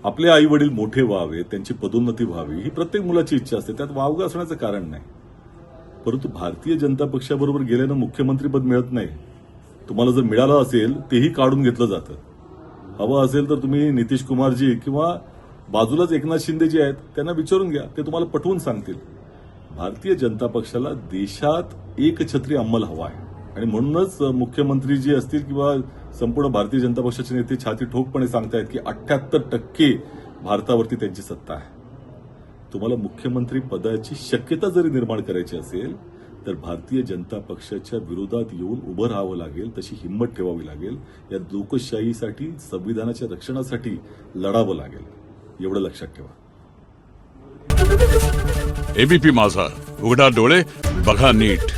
आपले आई वडील मोठे व्हावे, त्यांची पदोन्नती व्हावी ही प्रत्येक मुलाची इच्छा असते, त्यात वावगं असण्याचं कारण नाही. परंतु भारतीय जनता पक्षाबरोबर गेल्यानं मुख्यमंत्रीपद मिळत नाही. तुम्हाला जर मिळालं असेल तेही काढून घेतलं जातं. हवं असेल तर तुम्ही नितीश कुमारजी किंवा बाजूलाच एकनाथ शिंदे जे आहेत त्यांना विचारून घ्या, ते तुम्हाला पटवून सांगतील. भारतीय जनता पक्षाला देशात एकछत्री अंमल हवा आहे आणि म्हणूनच मुख्यमंत्री जे असतील किंवा संपूर्ण भारतीय जनता पक्षाचे नेते छाती ठोकपणे सांगतायत की 78% भारतावरती त्यांची सत्ता आहे. तुम्हाला मुख्यमंत्री पदाची शक्यता जरी निर्माण करायची असेल तर भारतीय जनता पक्षाच्या विरोधात येऊन उभं राहावं लागेल, तशी हिंमत ठेवावी लागेल. या लोकशाहीसाठी, संविधानाच्या रक्षणासाठी लढावं लागेल, एवढं लक्षात ठेवा. एबीपी माझा, उघडा डोळे बघा नीट.